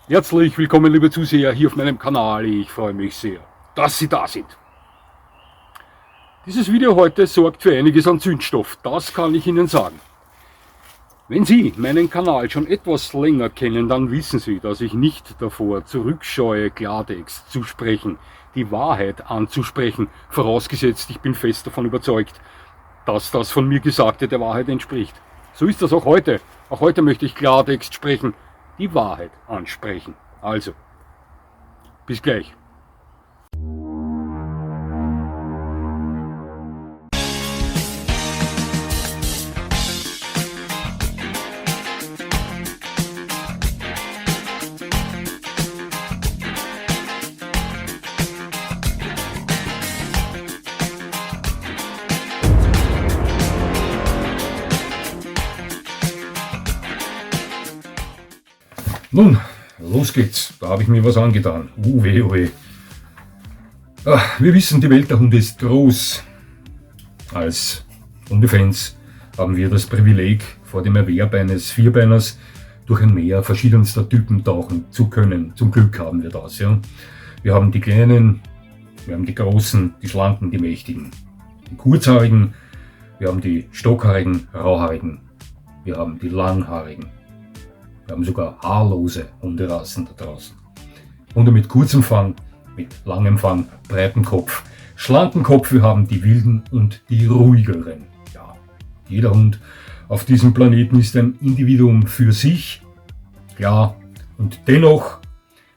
Herzlich willkommen, liebe Zuseher, hier auf meinem Kanal. Ich freue mich sehr, dass Sie da sind. Dieses Video heute sorgt für einiges an Zündstoff, das kann ich Ihnen sagen. Wenn Sie meinen Kanal schon etwas länger kennen, dann wissen Sie, dass ich nicht davor zurückscheue, Klartext zu sprechen, die Wahrheit anzusprechen, vorausgesetzt ich bin fest davon überzeugt, dass das von mir Gesagte der Wahrheit entspricht. So ist das auch heute. Auch heute möchte ich Klartext sprechen, die Wahrheit ansprechen. Also, bis gleich. Nun, los geht's. Da habe ich mir was angetan. Weh, weh. Wir wissen, die Welt der Hunde ist groß. Als Hundefans haben wir das Privileg, vor dem Erwerb eines Vierbeiners durch ein Meer verschiedenster Typen tauchen zu können. Zum Glück haben wir das. Ja. Wir haben die Kleinen, wir haben die Großen, die Schlanken, die Mächtigen, die Kurzhaarigen, wir haben die Stockhaarigen, Rauhaarigen, wir haben die Langhaarigen. Wir haben sogar haarlose Hunderassen da draußen. Hunde mit kurzem Fang, mit langem Fang, breitem Kopf, schlanken Kopf. Wir haben die wilden und die ruhigeren. Ja, jeder Hund auf diesem Planeten ist ein Individuum für sich. Ja, und dennoch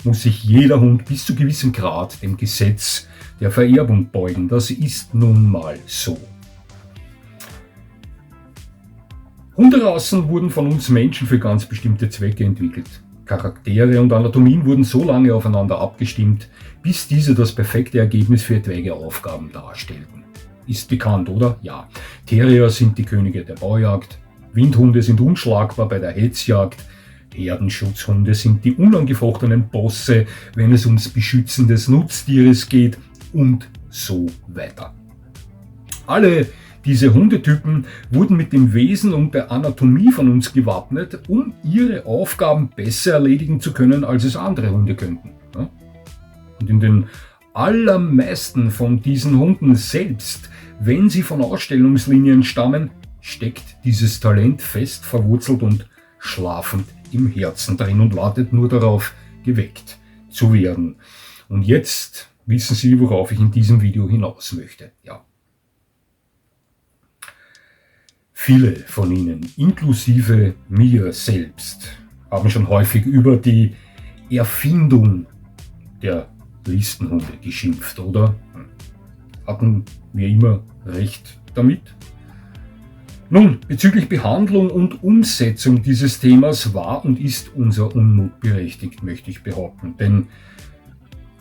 muss sich jeder Hund bis zu gewissem Grad dem Gesetz der Vererbung beugen. Das ist nun mal so. Hunderassen wurden von uns Menschen für ganz bestimmte Zwecke entwickelt. Charaktere und Anatomien wurden so lange aufeinander abgestimmt, bis diese das perfekte Ergebnis für etwaige Aufgaben darstellten. Ist bekannt, oder? Ja. Terrier sind die Könige der Baujagd, Windhunde sind unschlagbar bei der Hetzjagd, Herdenschutzhunde sind die unangefochtenen Bosse, wenn es ums Beschützen des Nutztieres geht und so weiter. Alle diese Hundetypen wurden mit dem Wesen und der Anatomie von uns gewappnet, um ihre Aufgaben besser erledigen zu können, als es andere Hunde könnten. Und in den allermeisten von diesen Hunden selbst, wenn sie von Ausstellungslinien stammen, steckt dieses Talent fest verwurzelt und schlafend im Herzen drin und wartet nur darauf, geweckt zu werden. Und jetzt wissen Sie, worauf ich in diesem Video hinaus möchte. Ja. Viele von Ihnen, inklusive mir selbst, haben schon häufig über die Erfindung der Listenhunde geschimpft, oder? Hatten wir immer recht damit? Nun, bezüglich Behandlung und Umsetzung dieses Themas war und ist unser Unmut berechtigt, möchte ich behaupten. Denn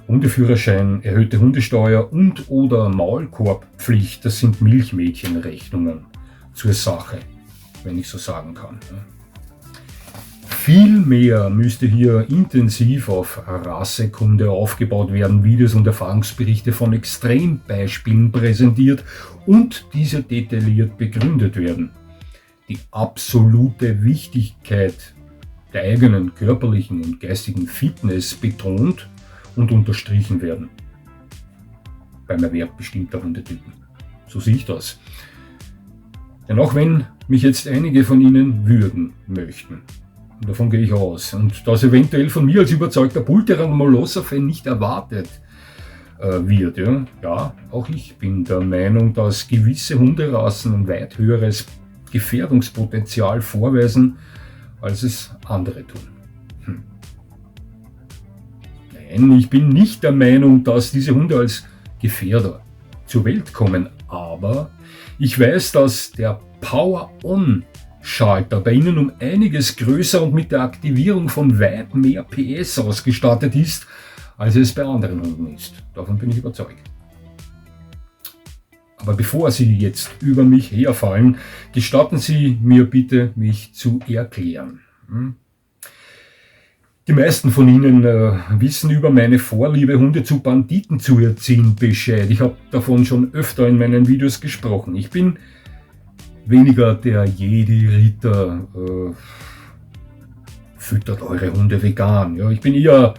Hundeführerschein, erhöhte Hundesteuer und oder Maulkorbpflicht, das sind Milchmädchenrechnungen zur Sache, wenn ich so sagen kann. Vielmehr müsste hier intensiv auf Rassekunde aufgebaut werden, Videos und Erfahrungsberichte von Extrembeispielen präsentiert und diese detailliert begründet werden. Die absolute Wichtigkeit der eigenen körperlichen und geistigen Fitness betont und unterstrichen werden beim Erwerb bestimmter Hundetypen. So sehe ich das. Denn auch wenn mich jetzt einige von Ihnen würgen möchten, und davon gehe ich aus, und das eventuell von mir als überzeugter Bullterran-Molosser-Fan nicht erwartet wird, ja, auch ich bin der Meinung, dass gewisse Hunderassen ein weit höheres Gefährdungspotenzial vorweisen, als es andere tun. Nein, ich bin nicht der Meinung, dass diese Hunde als Gefährder zur Welt kommen, aber ich weiß, dass der Power-On-Schalter bei Ihnen um einiges größer und mit der Aktivierung von weit mehr PS ausgestattet ist, als es bei anderen Hunden ist. Davon bin ich überzeugt. Aber bevor Sie jetzt über mich herfallen, gestatten Sie mir bitte, mich zu erklären. Die meisten von Ihnen wissen über meine Vorliebe, Hunde zu Banditen zu erziehen, Bescheid. Ich habe davon schon öfter in meinen Videos gesprochen. Ich bin weniger der Jedi-Ritter füttert eure Hunde vegan. Ja, ich bin eher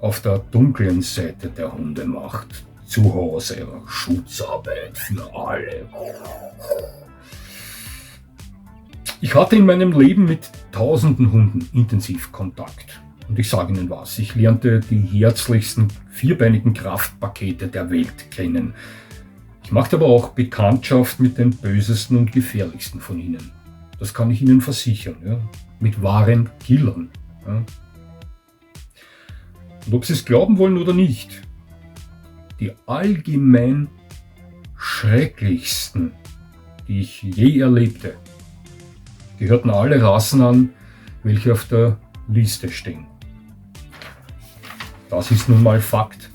auf der dunklen Seite der Hundemacht. Zu Hause, Schutzarbeit für alle. Ich hatte in meinem Leben mit tausenden Hunden intensiv Kontakt. Und ich sage Ihnen was, ich lernte die herzlichsten vierbeinigen Kraftpakete der Welt kennen. Ich machte aber auch Bekanntschaft mit den bösesten und gefährlichsten von ihnen. Das kann ich Ihnen versichern, ja? Mit wahren Killern. Ja? Und ob Sie es glauben wollen oder nicht, die allgemein schrecklichsten, die ich je erlebte, gehörten alle Rassen an, welche auf der Liste stehen. Das ist nun mal Fakt.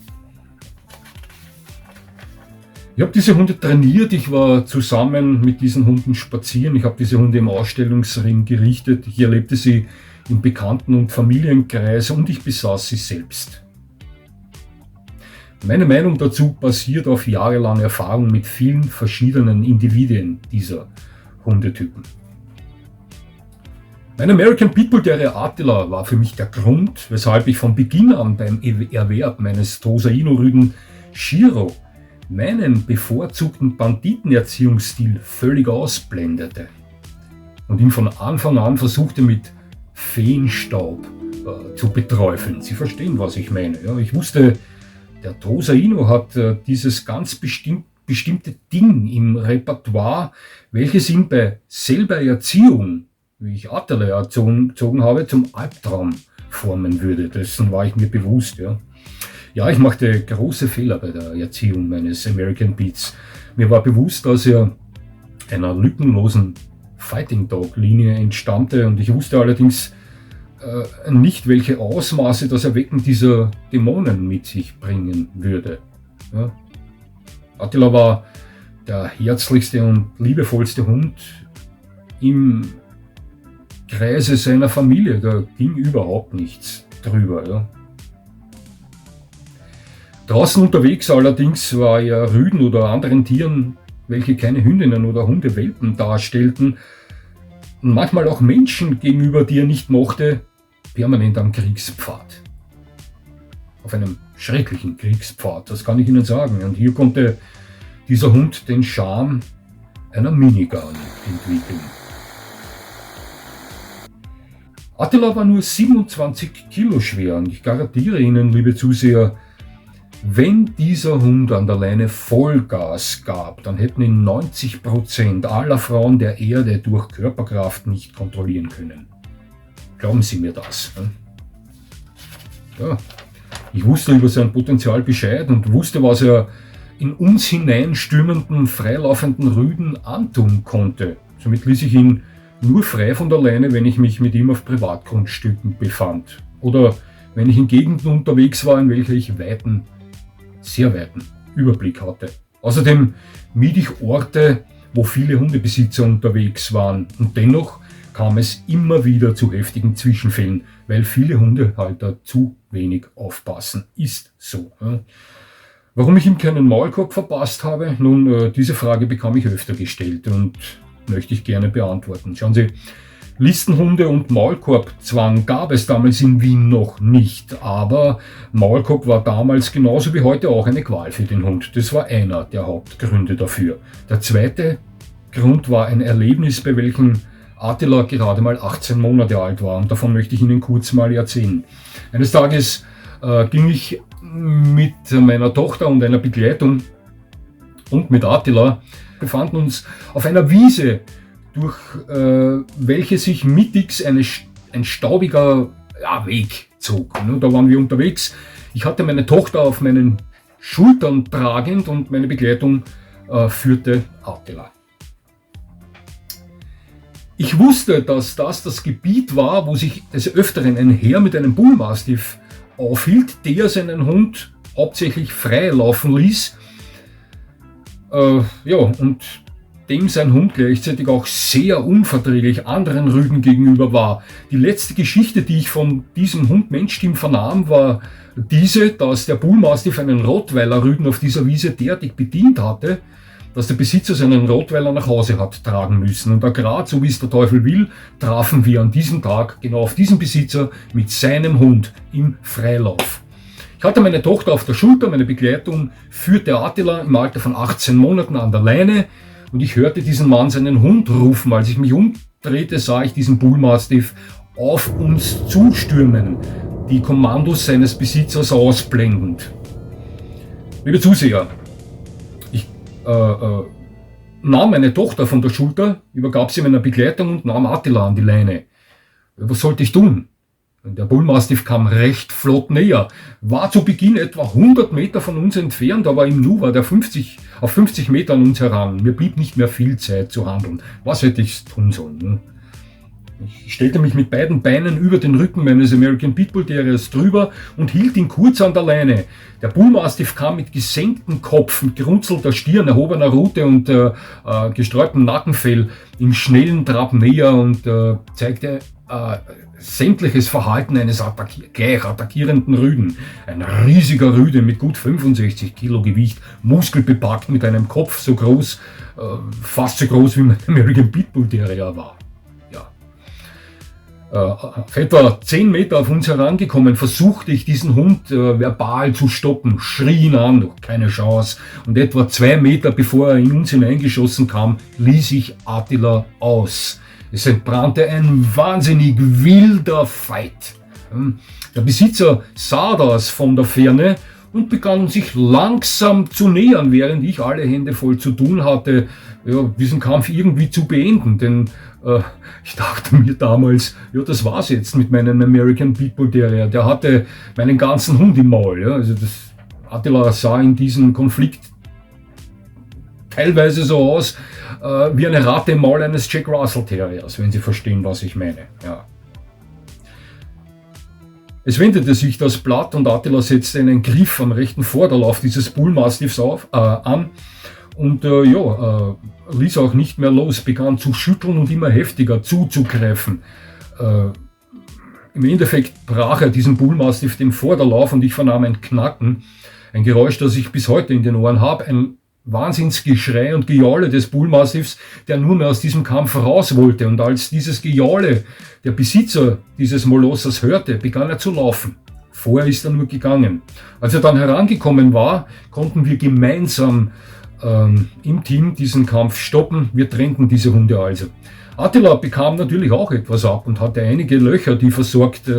Ich habe diese Hunde trainiert, ich war zusammen mit diesen Hunden spazieren, ich habe diese Hunde im Ausstellungsring gerichtet, ich erlebte sie im Bekannten- und Familienkreis und ich besaß sie selbst. Meine Meinung dazu basiert auf jahrelanger Erfahrung mit vielen verschiedenen Individuen dieser Hundetypen. Mein American Pitbull Terrier Attila war für mich der Grund, weshalb ich von Beginn an beim Erwerb meines Tosa Inu Rüden Shiro meinen bevorzugten Banditenerziehungsstil völlig ausblendete und ihn von Anfang an versuchte mit Feenstaub zu beträufeln. Sie verstehen, was ich meine. Ja, ich wusste, der Tosa Inu hat dieses ganz bestimmte Ding im Repertoire, welches ihn bei selber Erziehung, wie ich Attila erzogen habe, zum Albtraum formen würde. Dessen war ich mir bewusst. Ja, ich machte große Fehler bei der Erziehung meines American Beats. Mir war bewusst, dass er einer lückenlosen Fighting Dog Linie entstammte und ich wusste allerdings nicht, welche Ausmaße das Erwecken dieser Dämonen mit sich bringen würde. Ja. Attila war der herzlichste und liebevollste Hund im Kreise seiner Familie, da ging überhaupt nichts drüber. Ja. Draußen unterwegs allerdings war er Rüden oder anderen Tieren, welche keine Hündinnen oder Hundewelpen darstellten, und manchmal auch Menschen gegenüber, die er nicht mochte, permanent am Kriegspfad. Auf einem schrecklichen Kriegspfad, das kann ich Ihnen sagen. Und hier konnte dieser Hund den Charme einer Minigun entwickeln. Attila war nur 27 Kilo schwer und ich garantiere Ihnen, liebe Zuseher, wenn dieser Hund an der Leine Vollgas gab, dann hätten ihn 90% aller Frauen der Erde durch Körperkraft nicht kontrollieren können. Glauben Sie mir das? Ja, ich wusste über sein Potenzial Bescheid und wusste, was er in uns hineinstürmenden, freilaufenden Rüden antun konnte. Somit ließ ich ihn nur frei von der Leine, wenn ich mich mit ihm auf Privatgrundstücken befand. Oder wenn ich in Gegenden unterwegs war, in welcher ich sehr weiten Überblick hatte. Außerdem mied ich Orte, wo viele Hundebesitzer unterwegs waren. Und dennoch kam es immer wieder zu heftigen Zwischenfällen, weil viele Hundehalter zu wenig aufpassen. Ist so. Ja. Warum ich ihm keinen Maulkorb verpasst habe? Nun, diese Frage bekam ich öfter gestellt und möchte ich gerne beantworten. Schauen Sie, Listenhunde und Maulkorbzwang gab es damals in Wien noch nicht, aber Maulkorb war damals genauso wie heute auch eine Qual für den Hund. Das war einer der Hauptgründe dafür. Der zweite Grund war ein Erlebnis, bei welchem Attila gerade mal 18 Monate alt war und davon möchte ich Ihnen kurz mal erzählen. Eines Tages ging ich mit meiner Tochter und einer Begleitung und mit Attila, befanden uns auf einer Wiese, durch welche sich mittig ein staubiger Weg zog. Da waren wir unterwegs. Ich hatte meine Tochter auf meinen Schultern tragend und meine Begleitung führte Attila. Ich wusste, dass das Gebiet war, wo sich des Öfteren ein Herr mit einem Bullmastiff aufhielt, der seinen Hund hauptsächlich frei laufen ließ. Und dem sein Hund gleichzeitig auch sehr unverträglich anderen Rüden gegenüber war. Die letzte Geschichte, die ich von diesem Hund-Mensch-Team vernahm, war diese, dass der Bullmastiff einen Rottweiler-Rüden auf dieser Wiese derartig bedient hatte, dass der Besitzer seinen Rottweiler nach Hause hat tragen müssen. Und gerade so wie es der Teufel will, trafen wir an diesem Tag genau auf diesen Besitzer mit seinem Hund im Freilauf. Ich hatte meine Tochter auf der Schulter, meine Begleitung führte Attila im Alter von 18 Monaten an der Leine und ich hörte diesen Mann seinen Hund rufen. Als ich mich umdrehte, sah ich diesen Bullmastiff auf uns zustürmen, die Kommandos seines Besitzers ausblendend. Liebe Zuseher, ich nahm meine Tochter von der Schulter, übergab sie meiner Begleitung und nahm Attila an die Leine. Was sollte ich tun? Der Bullmastiff kam recht flott näher, war zu Beginn etwa 100 Meter von uns entfernt, aber im Nu war der auf 50 Meter an uns heran. Mir blieb nicht mehr viel Zeit zu handeln. Was hätte ich tun sollen? Ich stellte mich mit beiden Beinen über den Rücken meines American Pitbull Terriers drüber und hielt ihn kurz an der Leine. Der Bullmastiff kam mit gesenktem Kopf, mit gerunzelter Stirn, erhobener Rute und gesträubtem Nackenfell im schnellen Trab näher und zeigte sämtliches Verhalten eines gleich attackierenden Rüden. Ein riesiger Rüde mit gut 65 Kilo Gewicht, muskelbepackt mit einem Kopf so groß, fast so groß wie mein American Pitbull Terrier war. Auf etwa 10 Meter auf uns herangekommen, versuchte ich diesen Hund verbal zu stoppen, schrie ihn an, doch keine Chance. Und etwa 2 Meter bevor er in uns hineingeschossen kam, ließ ich Attila aus. Es entbrannte ein wahnsinnig wilder Fight. Der Besitzer sah das von der Ferne und begann sich langsam zu nähern, während ich alle Hände voll zu tun hatte, diesen Kampf irgendwie zu beenden. Denn ich dachte mir damals, das war's jetzt mit meinem American Pitbull Terrier. Der hatte meinen ganzen Hund im Maul. Also Attila sah in diesem Konflikt teilweise so aus wie eine Ratte im Maul eines Jack Russell Terriers, wenn Sie verstehen, was ich meine. Ja. Es wendete sich das Blatt und Attila setzte einen Griff am rechten Vorderlauf dieses Bullmastiffs an und ließ auch nicht mehr los, begann zu schütteln und immer heftiger zuzugreifen. Im Endeffekt brach er diesen Bullmastiff den Vorderlauf und ich vernahm ein Knacken, ein Geräusch, das ich bis heute in den Ohren habe, ein Wahnsinnsgeschrei und Gejaule des Bullmastiffs, der nur mehr aus diesem Kampf raus wollte. Und als dieses Gejaule der Besitzer dieses Molossers hörte, begann er zu laufen. Vorher ist er nur gegangen. Als er dann herangekommen war, konnten wir gemeinsam im Team diesen Kampf stoppen. Wir trennten diese Hunde also. Attila bekam natürlich auch etwas ab und hatte einige Löcher, die versorgt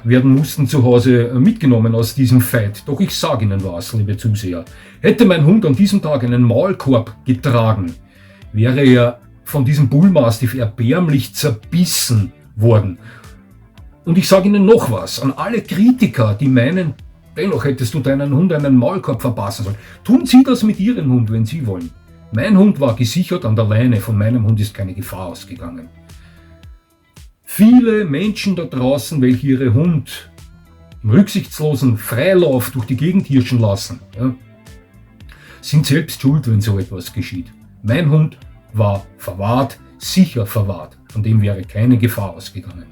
werden mussten, zu Hause mitgenommen aus diesem Fight. Doch ich sage Ihnen was, liebe Zuseher. Hätte mein Hund an diesem Tag einen Maulkorb getragen, wäre er von diesem Bullmastiff erbärmlich zerbissen worden. Und ich sage Ihnen noch was, an alle Kritiker, die meinen, dennoch hättest du deinen Hund einen Maulkorb verpassen sollen. Tun Sie das mit Ihrem Hund, wenn Sie wollen. Mein Hund war gesichert an der Leine, von meinem Hund ist keine Gefahr ausgegangen. Viele Menschen da draußen, welche ihre Hund im rücksichtslosen Freilauf durch die Gegend hirschen lassen, sind selbst schuld, wenn so etwas geschieht. Mein Hund war verwahrt, sicher verwahrt, von dem wäre keine Gefahr ausgegangen.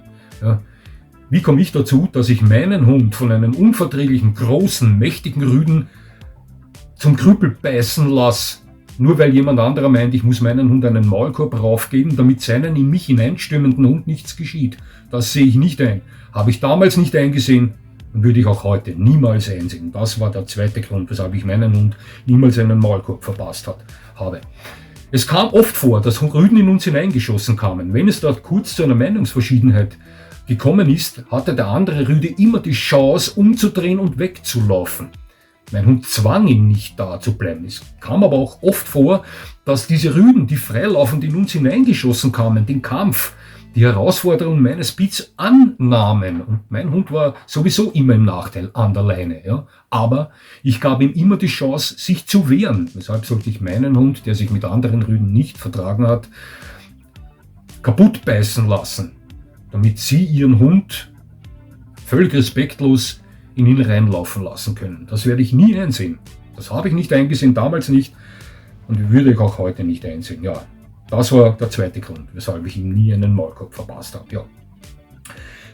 Wie komme ich dazu, dass ich meinen Hund von einem unverträglichen, großen, mächtigen Rüden zum Krüppel beißen lasse, nur weil jemand anderer meint, ich muss meinen Hund einen Maulkorb raufgeben, damit seinen in mich hineinstürmenden Hund nichts geschieht? Das sehe ich nicht ein. Habe ich damals nicht eingesehen und würde ich auch heute niemals einsehen. Das war der zweite Grund, weshalb ich meinen Hund niemals einen Maulkorb verpasst habe. Es kam oft vor, dass Rüden in uns hineingeschossen kamen. Wenn es dort kurz zu einer Meinungsverschiedenheit gekommen ist, hatte der andere Rüde immer die Chance, umzudrehen und wegzulaufen. Mein Hund zwang ihn nicht da zu bleiben. Es kam aber auch oft vor, dass diese Rüden, die freilaufend in uns hineingeschossen kamen, den Kampf, die Herausforderung meines Beats annahmen. Und mein Hund war sowieso immer im Nachteil an der Leine. Aber ich gab ihm immer die Chance, sich zu wehren. Weshalb sollte ich meinen Hund, der sich mit anderen Rüden nicht vertragen hat, kaputt beißen lassen, damit sie ihren Hund völlig respektlos in ihn reinlaufen lassen können. Das werde ich nie einsehen. Das habe ich nicht eingesehen, damals nicht und würde ich auch heute nicht einsehen. Ja, das war der zweite Grund, weshalb ich ihm nie einen Maulkorb verpasst habe. Ja.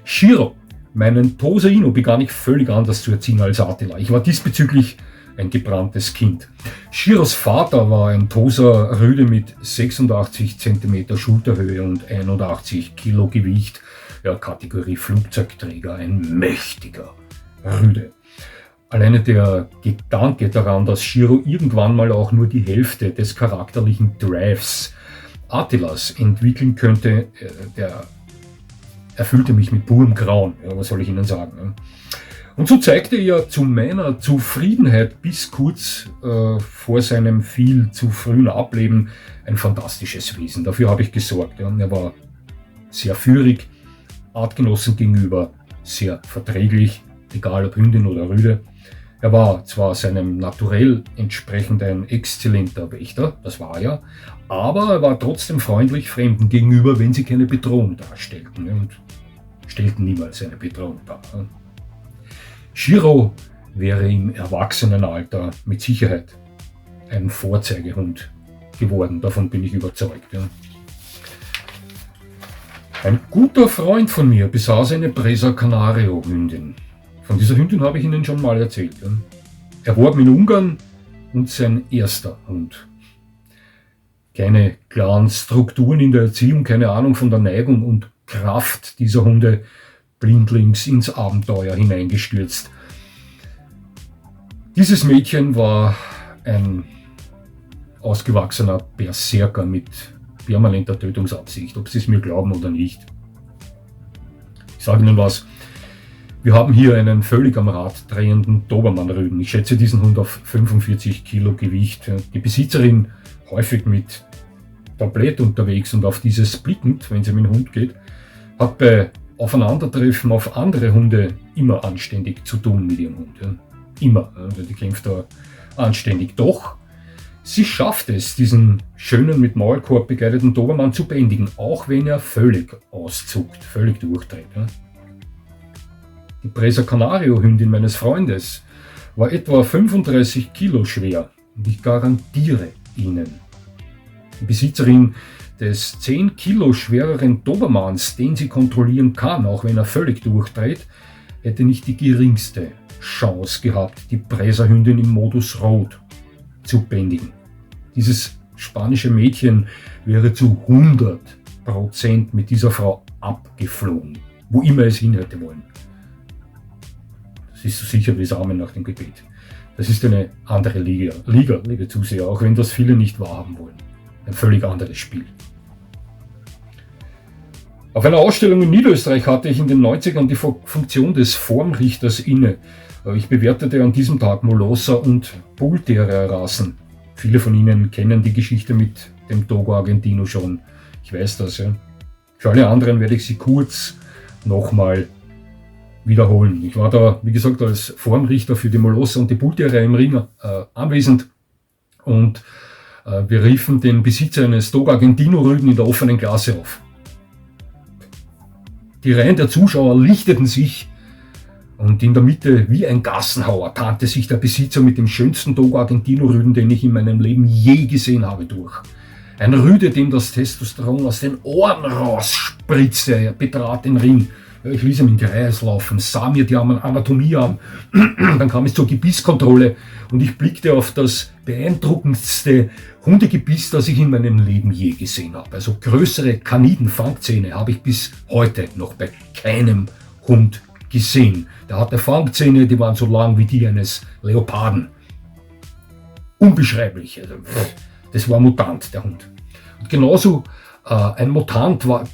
Shiro, meinen Tosa Inu, begann ich völlig anders zu erziehen als Attila. Ich war diesbezüglich ein gebranntes Kind. Shiros Vater war ein Tosa Rüde mit 86 cm Schulterhöhe und 81 Kilo Gewicht, ja, Kategorie Flugzeugträger, ein mächtiger Rüde. Alleine der Gedanke daran, dass Shiro irgendwann mal auch nur die Hälfte des charakterlichen Drives Attilas entwickeln könnte, der erfüllte mich mit purem Grauen. Ja, was soll ich Ihnen sagen? Und so zeigte er zu meiner Zufriedenheit bis kurz vor seinem viel zu frühen Ableben ein fantastisches Wesen. Dafür habe ich gesorgt. Ja. Er war sehr führig, Artgenossen gegenüber sehr verträglich, egal ob Hündin oder Rüde. Er war zwar seinem Naturell entsprechend ein exzellenter Wächter, das war er, aber er war trotzdem freundlich Fremden gegenüber, wenn sie keine Bedrohung darstellten, und stellten niemals eine Bedrohung dar. Shiro wäre im Erwachsenenalter mit Sicherheit ein Vorzeigehund geworden, davon bin ich überzeugt. Ja. Ein guter Freund von mir besaß eine Presa Canario Hündin. Von dieser Hündin habe ich Ihnen schon mal erzählt. Ja. Erworben in Ungarn und sein erster Hund. Keine klaren Strukturen in der Erziehung, keine Ahnung von der Neigung und Kraft dieser Hunde, blindlings ins Abenteuer hineingestürzt. Dieses Mädchen war ein ausgewachsener Berserker mit permanenter Tötungsabsicht, ob Sie es mir glauben oder nicht. Ich sage Ihnen was, wir haben hier einen völlig am Rad drehenden Dobermann-Rüden. Ich schätze diesen Hund auf 45 Kilo Gewicht. Die Besitzerin, häufig mit Tablett unterwegs und auf dieses blickend, wenn sie mit dem Hund geht, hat bei Aufeinandertreffen auf andere Hunde immer anständig zu tun mit ihrem Hund. Ja. Immer, die kämpft da anständig. Doch sie schafft es, diesen schönen mit Maulkorb begleiteten Dobermann zu bändigen, auch wenn er völlig auszuckt, völlig durchdreht. Ja. Die Presa Canario Hündin meines Freundes war etwa 35 Kilo schwer und ich garantiere Ihnen, die Besitzerin des 10 Kilo schwereren Dobermanns, den sie kontrollieren kann, auch wenn er völlig durchdreht, hätte nicht die geringste Chance gehabt, die Presa Hündin im Modus Rot zu bändigen. Dieses spanische Mädchen wäre zu 100% mit dieser Frau abgeflogen, wo immer es hin hätte wollen. Das ist so sicher wie Samen nach dem Gebet. Das ist eine andere Liga, liebe Zuseher, auch wenn das viele nicht wahrhaben wollen. Ein völlig anderes Spiel. Auf einer Ausstellung in Niederösterreich hatte ich in den 90ern die Funktion des Formrichters inne. Ich bewertete an diesem Tag Molosser und Bullterrier-Rassen. Viele von Ihnen kennen die Geschichte mit dem Dogo Argentino schon. Ich weiß das, ja. Für alle anderen werde ich sie kurz nochmal wiederholen. Ich war da, wie gesagt, als Formrichter für die Molosser und die Bullterrier im Ring anwesend und wir riefen den Besitzer eines Dogo Argentino Rüden in der offenen Klasse auf. Die Reihen der Zuschauer lichteten sich und in der Mitte, wie ein Gassenhauer, tarnte sich der Besitzer mit dem schönsten Dogo Argentino Rüden, den ich in meinem Leben je gesehen habe, durch. Ein Rüde, dem das Testosteron aus den Ohren rausspritzte. Er betrat den Ring. Ich ließ ihn in Kreis laufen, sah mir die Anatomie an. Dann kam es zur Gebisskontrolle und ich blickte auf das beeindruckendste Hundegebiss, das ich in meinem Leben je gesehen habe. Also größere Kanidenfangzähne habe ich bis heute noch bei keinem Hund gesehen. Der hatte Fangzähne, die waren so lang wie die eines Leoparden. Unbeschreiblich. Also, das war Mutant, der Hund. Und genauso ein Mutant war,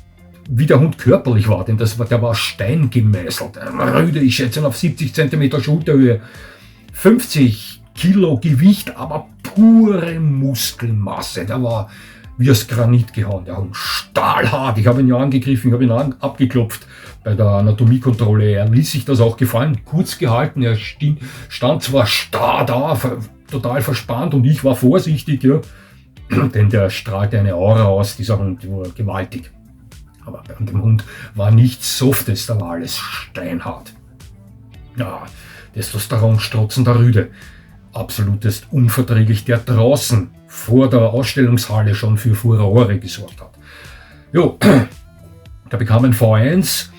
wie der Hund körperlich war, denn der war steingemeißelt. Ein Rüde, ich schätze auf 70 cm Schulterhöhe, 50 Kilo Gewicht, aber pure Muskelmasse. Der war wie aus Granit gehauen, der Hund, stahlhart. Ich habe ihn ja angegriffen, ich habe ihn abgeklopft bei der Anatomiekontrolle. Er ließ sich das auch gefallen, kurz gehalten. Er stand zwar starr da, total verspannt, und ich war vorsichtig, ja, denn der strahlte eine Aura aus, dieser Hund, die war gewaltig. Aber bei dem Hund war nichts Softes, da war alles steinhart. Ja, Testosteron strotzender Rüde. Absolutest unverträglich, der draußen vor der Ausstellungshalle schon für Furore gesorgt hat. Jo, da bekam ein V1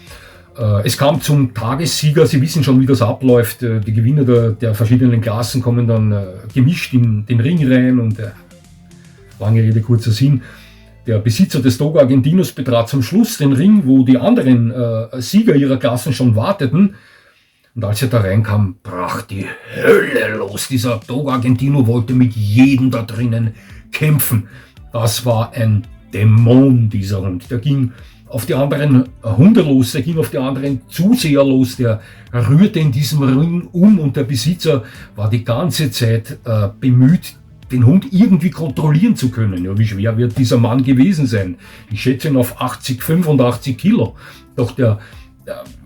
Es kam zum Tagessieger, Sie wissen schon, wie das abläuft. Die Gewinner der verschiedenen Klassen kommen dann gemischt in den Ring rein und lange Rede, kurzer Sinn. Der Besitzer des Togo Argentinos betrat zum Schluss den Ring, wo die anderen Sieger ihrer Klassen schon warteten. Und als er da reinkam, brach die Hölle los. Dieser Togo Argentino wollte mit jedem da drinnen kämpfen. Das war ein Dämon, dieser Hund. Der ging auf die anderen Hunde los, der ging auf die anderen Zuseher los, der rührte in diesem Ring um und der Besitzer war die ganze Zeit bemüht, den Hund irgendwie kontrollieren zu können. Ja, wie schwer wird dieser Mann gewesen sein? Ich schätze ihn auf 85 Kilo. Doch der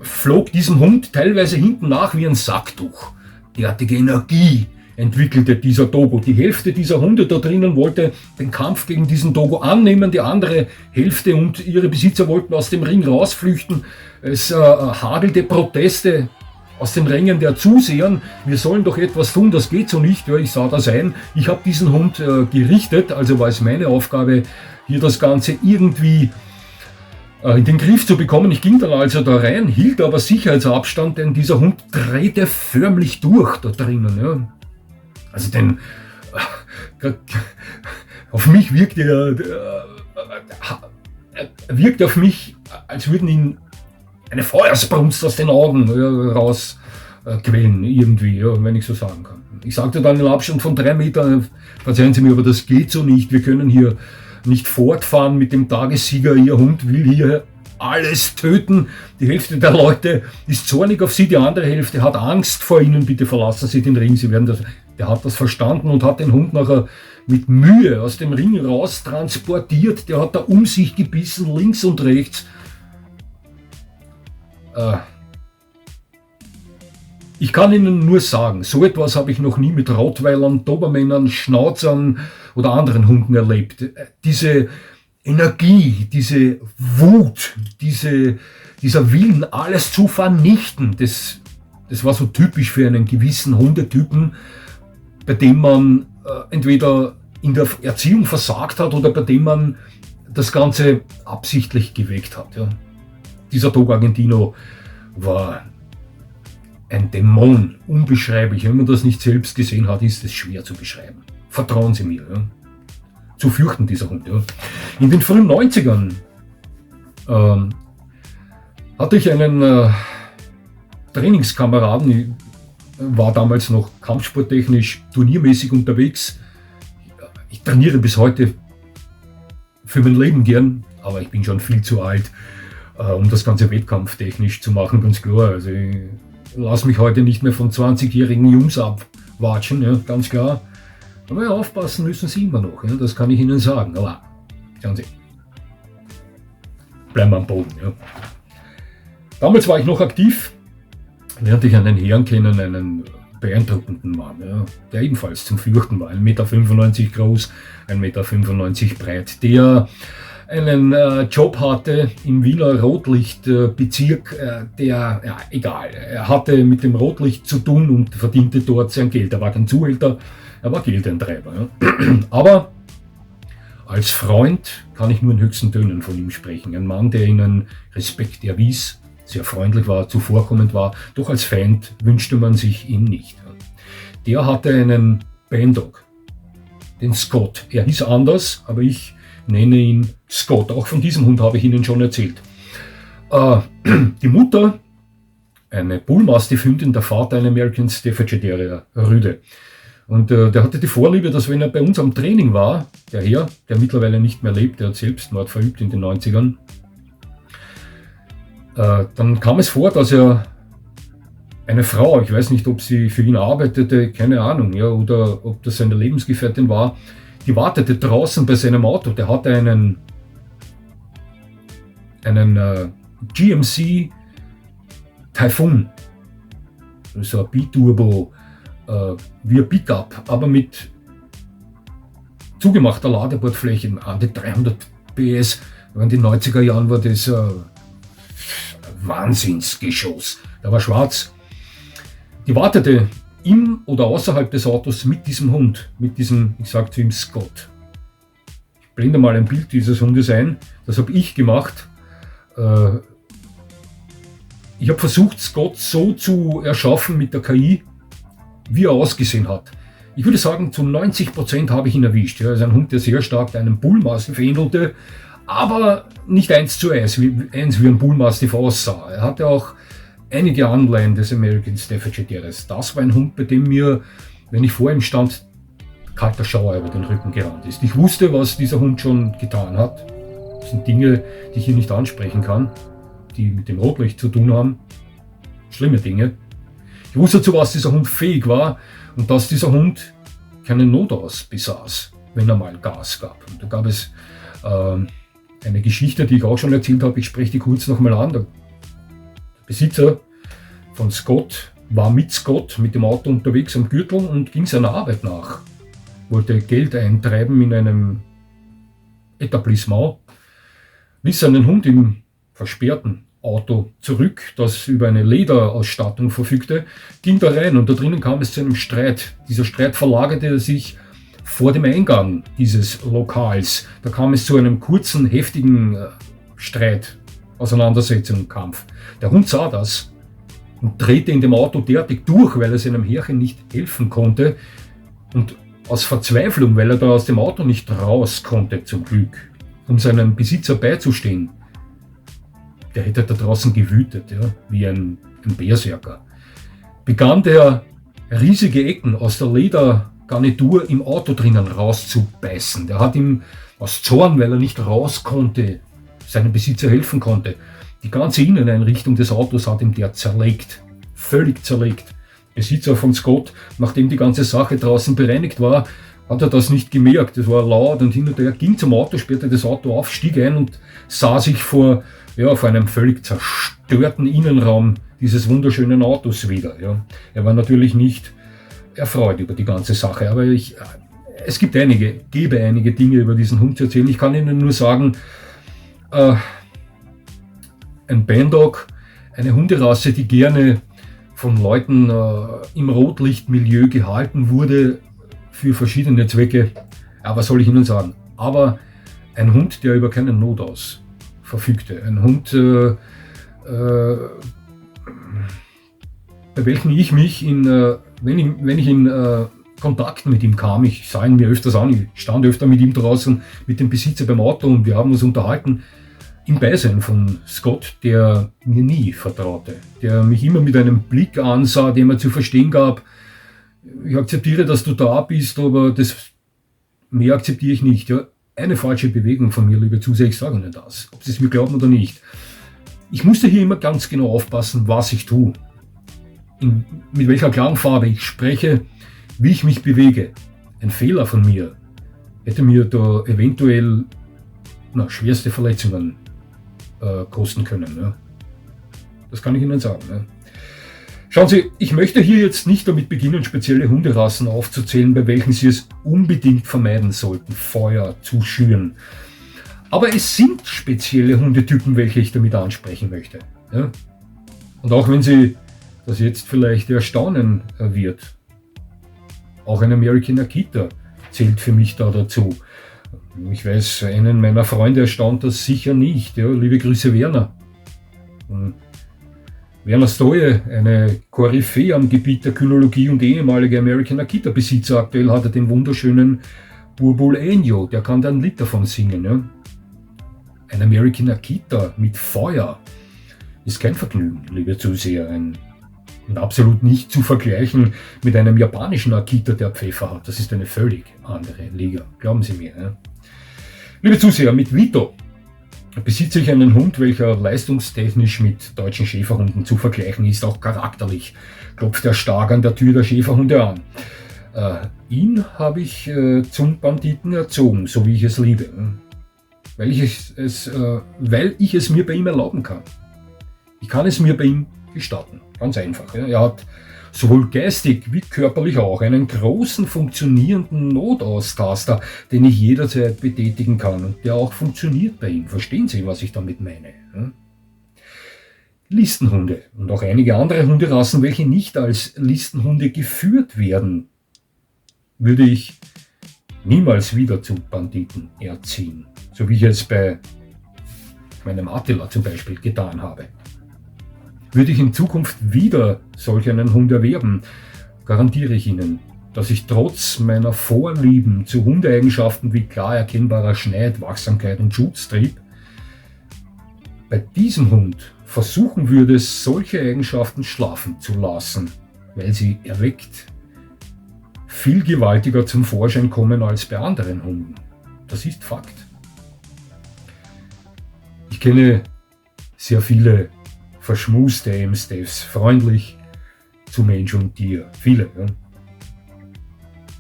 flog diesem Hund teilweise hinten nach wie ein Sacktuch. Derartige Energie entwickelte dieser Togo. Die Hälfte dieser Hunde da drinnen wollte den Kampf gegen diesen Togo annehmen, die andere Hälfte und ihre Besitzer wollten aus dem Ring rausflüchten. Es hagelte Proteste aus den Rängen der Zusehern. Wir sollen doch etwas tun, das geht so nicht. Ja, ich sah das ein. Ich habe diesen Hund gerichtet, also war es meine Aufgabe, hier das Ganze irgendwie in den Griff zu bekommen. Ich ging dann also da rein, hielt aber Sicherheitsabstand, denn dieser Hund drehte förmlich durch da drinnen. Ja. Also auf mich wirkte auf mich, als würden ihn eine Feuersbrunst aus den Augen rausquellen, irgendwie, ja, wenn ich so sagen kann. Ich sagte dann im Abstand von 3 Metern, verzeihen Sie mir, aber das geht so nicht, wir können hier nicht fortfahren mit dem Tagessieger, Ihr Hund will hier alles töten. Die Hälfte der Leute ist zornig auf Sie, die andere Hälfte hat Angst vor Ihnen, bitte verlassen Sie den Ring, Sie werden das. Der hat das verstanden und hat den Hund nachher mit Mühe aus dem Ring raus transportiert. Der hat da um sich gebissen, links und rechts. Ich kann Ihnen nur sagen, so etwas habe ich noch nie mit Rottweilern, Dobermännern, Schnauzern oder anderen Hunden erlebt. Diese Energie, diese Wut, dieser Willen, alles zu vernichten, das war so typisch für einen gewissen Hundetypen, bei dem man entweder in der Erziehung versagt hat oder bei dem man das Ganze absichtlich geweckt hat. Ja. Dieser Togo Argentino war ein Dämon, unbeschreiblich. Wenn man das nicht selbst gesehen hat, ist es schwer zu beschreiben. Vertrauen Sie mir. Ja. Zu fürchten, dieser Hund. Ja. In den frühen 90ern hatte ich einen Trainingskameraden, ich war damals noch kampfsporttechnisch turniermäßig unterwegs. Ich trainiere bis heute für mein Leben gern, aber ich bin schon viel zu alt, um das Ganze wettkampftechnisch zu machen, ganz klar. Also ich lasse mich heute nicht mehr von 20-jährigen Jungs abwatschen, ja, ganz klar. Aber ja, aufpassen müssen sie immer noch, ja, das kann ich Ihnen sagen. Aber schauen Sie, bleiben wir am Boden. Ja. Damals war ich noch aktiv, lernte ich einen Herrn kennen, einen beeindruckenden Mann, ja, der ebenfalls zum Fürchten war, 1,95 Meter groß, 1,95 Meter breit, der einen Job hatte im Wiener Rotlichtbezirk, er hatte mit dem Rotlicht zu tun und verdiente dort sein Geld. Er war kein Zuhälter, er war Geldeintreiber. Ja. Aber als Freund kann ich nur in höchsten Tönen von ihm sprechen. Ein Mann, der ihnen Respekt erwies, sehr freundlich war, zuvorkommend war, doch als Feind wünschte man sich ihn nicht. Der hatte einen Bandog, den Scott. Er hieß anders, aber ich nenne ihn Scott. Auch von diesem Hund habe ich Ihnen schon erzählt. Die Mutter, eine Bullmastiff-Hündin, der Vater ein American Staffordshire Terrier, Rüde. Und der hatte die Vorliebe, dass wenn er bei uns am Training war, der Herr, der mittlerweile nicht mehr lebt, der hat Selbstmord verübt in den 90ern, dann kam es vor, dass er eine Frau, ich weiß nicht, ob sie für ihn arbeitete, keine Ahnung, ja, oder ob das seine Lebensgefährtin war, die wartete draußen bei seinem Auto. Der hatte einen GMC Typhoon, so ein Biturbo, wie ein Pickup, aber mit zugemachter Ladebordfläche an die 300 PS. In den 90er Jahren war das Wahnsinnsgeschoss. Der war schwarz. Die wartete im oder außerhalb des Autos mit diesem Hund, mit diesem, ich sag zu ihm, Scott. Ich blende mal ein Bild dieses Hundes ein. Das habe ich gemacht. Ich habe versucht, Scott so zu erschaffen mit der KI, wie er ausgesehen hat. Ich würde sagen, zu 90% habe ich ihn erwischt. Ja, also ein Hund, der sehr stark einem Bullmastiff ähnelte, aber nicht 1:1, wie ein Bullmastiff aussah. Er hatte auch einige Anleihen des American Staffordshire Terriers. Das war ein Hund, bei dem mir, wenn ich vor ihm stand, kalter Schauer über den Rücken gerannt ist. Ich wusste, was dieser Hund schon getan hat. Das sind Dinge, die ich hier nicht ansprechen kann, die mit dem Rotlicht zu tun haben. Schlimme Dinge. Ich wusste, zu was dieser Hund fähig war und dass dieser Hund keinen Notaus besaß, wenn er mal Gas gab. Und da gab es eine Geschichte, die ich auch schon erzählt habe. Ich spreche die kurz nochmal an. Der Besitzer von Scott war mit Scott mit dem Auto unterwegs am Gürtel und ging seiner Arbeit nach. Wollte Geld eintreiben in einem Etablissement, ließ seinen Hund im versperrten Auto zurück, das über eine Lederausstattung verfügte, ging da rein und da drinnen kam es zu einem Streit. Dieser Streit verlagerte sich vor dem Eingang dieses Lokals. Da kam es zu einem kurzen, heftigen Streit, Auseinandersetzung, Kampf. Der Hund sah das und drehte in dem Auto derartig durch, weil er seinem Herrchen nicht helfen konnte und aus Verzweiflung, weil er da aus dem Auto nicht raus konnte, zum Glück, um seinem Besitzer beizustehen. Der hätte da draußen gewütet, ja, wie ein Berserker. Begann der riesige Ecken aus der Ledergarnitur im Auto drinnen rauszubeißen. Der hat ihm aus Zorn, weil er nicht raus konnte, seinem Besitzer helfen konnte, die ganze Inneneinrichtung des Autos hat ihm der zerlegt. Völlig zerlegt. Besitzer von Scott, nachdem die ganze Sache draußen bereinigt war, hat er das nicht gemerkt. Es war laut und hin und her, ging zum Auto, sperrte das Auto auf, stieg ein und sah sich vor einem völlig zerstörten Innenraum dieses wunderschönen Autos wieder. Ja. Er war natürlich nicht erfreut über die ganze Sache, aber es gäbe einige Dinge über diesen Hund zu erzählen. Ich kann Ihnen nur sagen, ein Bandog, eine Hunderasse, die gerne von Leuten im Rotlichtmilieu gehalten wurde für verschiedene Zwecke. Ja, was soll ich Ihnen sagen? Aber ein Hund, der über keinen Notaus verfügte. Ein Hund, bei welchem ich mich, wenn ich in Kontakt mit ihm kam, ich sah ihn mir öfters an, ich stand öfter mit ihm draußen, mit dem Besitzer beim Auto und wir haben uns unterhalten, im Beisein von Scott, der mir nie vertraute, der mich immer mit einem Blick ansah, dem er zu verstehen gab, ich akzeptiere, dass du da bist, aber mehr akzeptiere ich nicht. Ja, eine falsche Bewegung von mir, liebe Zuseher, ich sage Ihnen das, ob Sie es mir glauben oder nicht. Ich musste hier immer ganz genau aufpassen, was ich tue, mit welcher Klangfarbe ich spreche, wie ich mich bewege. Ein Fehler von mir hätte mir da eventuell schwerste Verletzungen kosten können. Ja. Das kann ich Ihnen sagen. Ja. Schauen Sie, ich möchte hier jetzt nicht damit beginnen, spezielle Hunderassen aufzuzählen, bei welchen Sie es unbedingt vermeiden sollten, Feuer zu schüren. Aber es sind spezielle Hundetypen, welche ich damit ansprechen möchte. Ja. Und auch wenn Sie das jetzt vielleicht erstaunen wird, auch ein American Akita zählt für mich da dazu. Ich weiß, einen meiner Freunde erstaunt das sicher nicht. Ja, liebe Grüße, Werner. Werner Stoje, eine Koryphäe am Gebiet der Kynologie und ehemalige American Akita-Besitzer. Aktuell hat er den wunderschönen Bulbul Enyo, der kann da ein Lied davon singen. Ja. Ein American Akita mit Feuer ist kein Vergnügen, liebe Zuseher. Und absolut nicht zu vergleichen mit einem japanischen Akita, der Pfeffer hat. Das ist eine völlig andere Liga, glauben Sie mir. Ja. Liebe Zuseher, mit Vito besitze ich einen Hund, welcher leistungstechnisch mit deutschen Schäferhunden zu vergleichen ist, auch charakterlich klopft er stark an der Tür der Schäferhunde an. Ihn habe ich zum Banditen erzogen, so wie ich es liebe, weil ich es mir bei ihm erlauben kann. Ich kann es mir bei ihm gestatten, ganz einfach. Ja. Er hat sowohl geistig wie körperlich auch einen großen funktionierenden Notaustaster, den ich jederzeit betätigen kann und der auch funktioniert bei ihm. Verstehen Sie, was ich damit meine? Listenhunde und auch einige andere Hunderassen, welche nicht als Listenhunde geführt werden, würde ich niemals wieder zu Banditen erziehen, so wie ich es bei meinem Attila zum Beispiel getan habe. Würde ich in Zukunft wieder solch einen Hund erwerben, garantiere ich Ihnen, dass ich trotz meiner Vorlieben zu Hundeeigenschaften wie klar erkennbarer Schneid, Wachsamkeit und Schutztrieb bei diesem Hund versuchen würde, solche Eigenschaften schlafen zu lassen, weil sie erweckt viel gewaltiger zum Vorschein kommen als bei anderen Hunden. Das ist Fakt. Ich kenne sehr viele verschmuste Amstaffs, freundlich zu Mensch und Tier. Viele. Ja.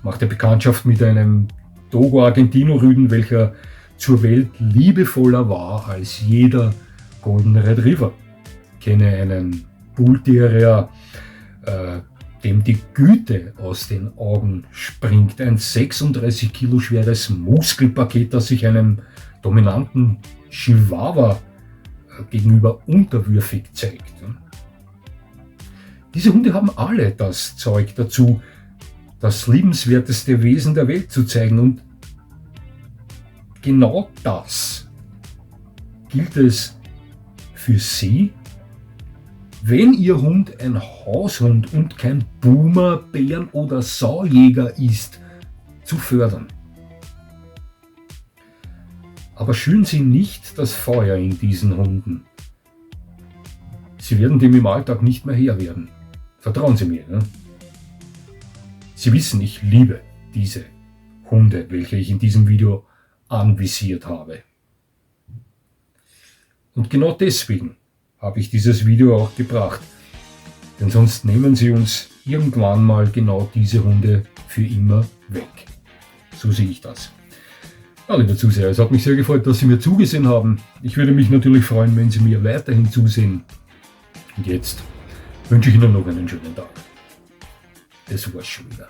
Machte Bekanntschaft mit einem Dogo Argentino Rüden, welcher zur Welt liebevoller war als jeder Golden Retriever. Kenne einen Bull Terrier, dem die Güte aus den Augen springt. Ein 36 Kilo schweres Muskelpaket, das sich einem dominanten Chihuahua gegenüber unterwürfig zeigt. Diese Hunde haben alle das Zeug dazu, das liebenswerteste Wesen der Welt zu zeigen. Und genau das gilt es für Sie, wenn Ihr Hund ein Haushund und kein Boomer, Bären- oder Saujäger ist, zu fördern. Aber schüren Sie nicht das Feuer in diesen Hunden. Sie werden dem im Alltag nicht mehr Herr werden. Vertrauen Sie mir. Ne? Sie wissen, ich liebe diese Hunde, welche ich in diesem Video anvisiert habe. Und genau deswegen habe ich dieses Video auch gebracht. Denn sonst nehmen sie uns irgendwann mal genau diese Hunde für immer weg. So sehe ich das. Ja, liebe Zuseher, es hat mich sehr gefreut, dass Sie mir zugesehen haben. Ich würde mich natürlich freuen, wenn Sie mir weiterhin zusehen. Und jetzt wünsche ich Ihnen noch einen schönen Tag. Das war's schon wieder.